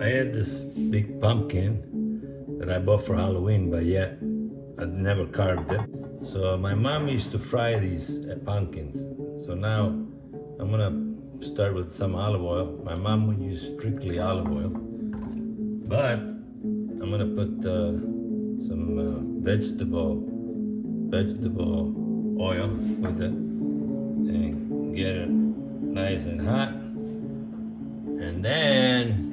I had this big pumpkin that I bought for Halloween, but yet I'd never carved it. So my mom used to fry these pumpkins. So now I'm gonna start with some olive oil. My mom would use strictly olive oil, but I'm gonna put some vegetable oil with it and get it nice and hot. And then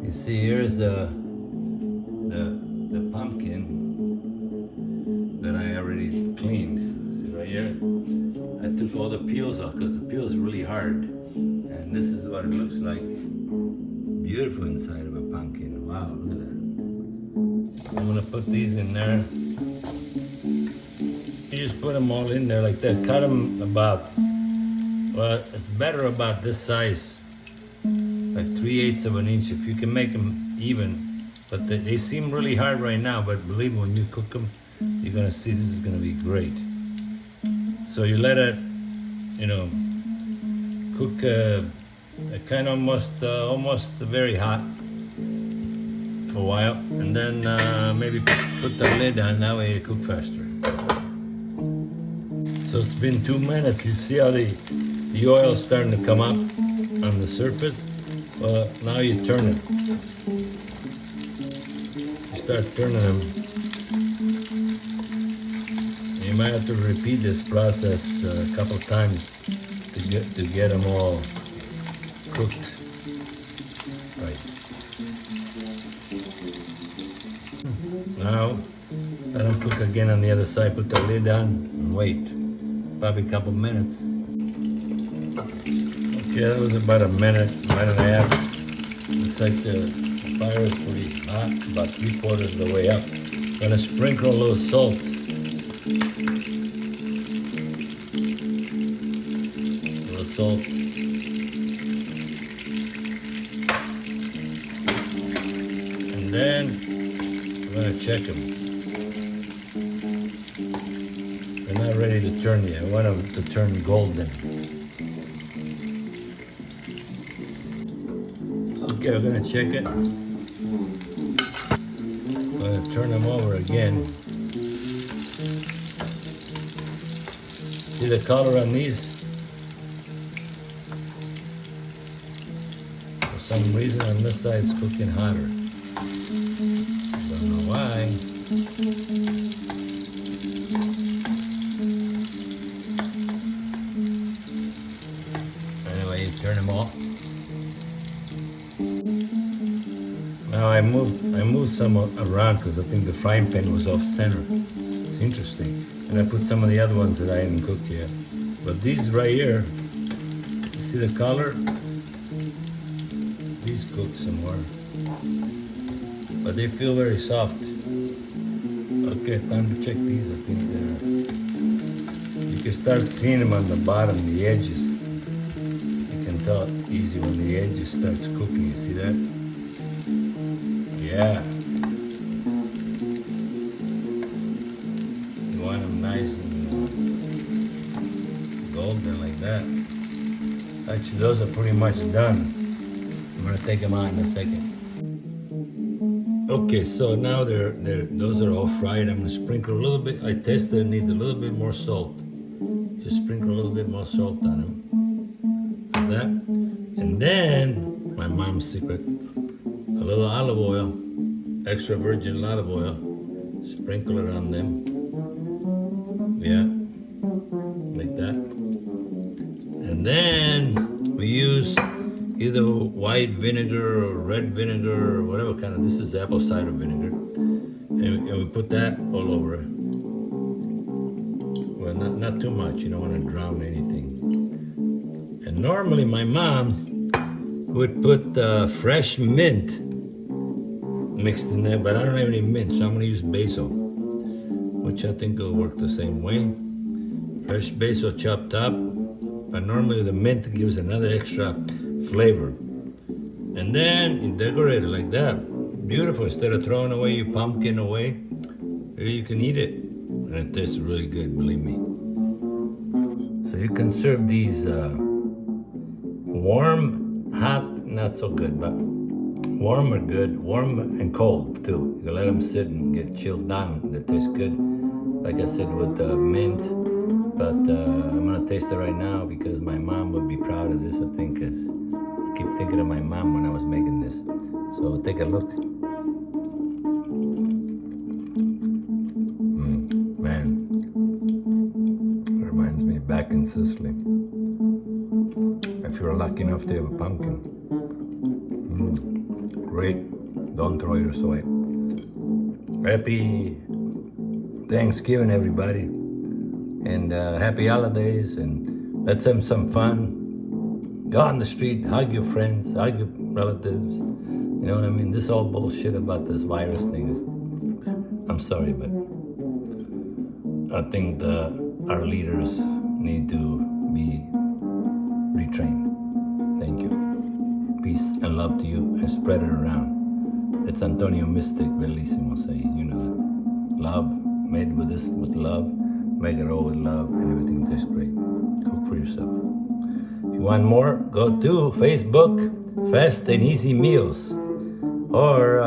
you see here's the pumpkin that I already cleaned. See right here? I took all the peels off because the peel is really hard. And this is what it looks like. Beautiful inside of a pumpkin. Wow, look at that. I'm gonna put these in there. You just put them all in there like that. Cut them about, well, it's better about this size, like 3/8 of an inch. If you can make them even, but they seem really hard right now. But believe me, when you cook them, you're gonna see this is gonna be great. So you let it, cook kind of almost very hot for a while, and then maybe put the lid on. That way it cook faster. So it's been 2 minutes. You see how the oil is starting to come up on the surface? Well, now you turn it. You start turning them. You might have to repeat this process a couple times to get them all cooked right. Now, let them cook again on the other side. Put the lid on and wait. Probably a couple minutes. Okay, that was about a minute and a half. Looks like the fire is pretty hot, about 3/4 of the way up. I'm gonna sprinkle a little salt. A little salt. And then I'm gonna check them. They're not ready to turn yet. I want them to turn golden. Okay, we're gonna check it. I'm gonna turn them over again. See the color on these? For some reason on this side it's cooking hotter. Don't know why. Anyway, you turn them off. Now I moved some around because I think the frying pan was off center. It's interesting. And I put some of the other ones that I hadn't cooked yet. But these right here, you see the color? These cooked some more. But they feel very soft. Okay, time to check these. I think you can start seeing them on the bottom, the edges. You can tell easy when the edges starts cooking. You see that? Yeah. You want them nice and golden like that. Actually, those are pretty much done. I'm gonna take them out in a second. Okay, so now those are all fried. I'm gonna sprinkle a little bit. I tested it needs a little bit more salt. Just sprinkle a little bit more salt on them. Like that. And then, my mom's secret, a little olive oil, extra virgin olive oil. Sprinkle it on them. Yeah, like that. And then we use either white vinegar or red vinegar or whatever kind of, this is apple cider vinegar. And we put that all over it. Well, not too much, you don't want to drown anything. And normally my mom would put fresh mint mixed in there, but I don't have any mint, so I'm gonna use basil, which I think will work the same way. Fresh basil chopped up, but normally the mint gives another extra flavor. And then you decorate it like that. Beautiful. Instead of throwing away your pumpkin away, you can eat it. And it tastes really good, believe me. So you can serve these warm, hot, not so good, but Warm are good, warm and cold too. You let them sit and get chilled down. They taste good. Like I said with mint, but I'm gonna taste it right now because my mom would be proud of this. I think, 'cause I keep thinking of my mom when I was making this. So take a look. Man, it reminds me of back in Sicily. If you're lucky enough to have a pumpkin. Great. Don't throw yours away. Happy Thanksgiving, everybody. And happy holidays. And let's have some fun. Go on the street, hug your friends, hug your relatives. You know what I mean? This all bullshit about this virus thing is, I'm sorry, but I think our leaders need to be retrained. Thank you. Peace and love to you, and spread it around. It's Antonio Mystic Bellissimo saying, you know that. Love, made with love, make it all with love, and everything tastes great. Cook for yourself. If you want more, go to Facebook, Fast and Easy Meals, or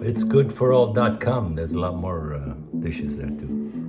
it's goodforall.com. There's a lot more dishes there too.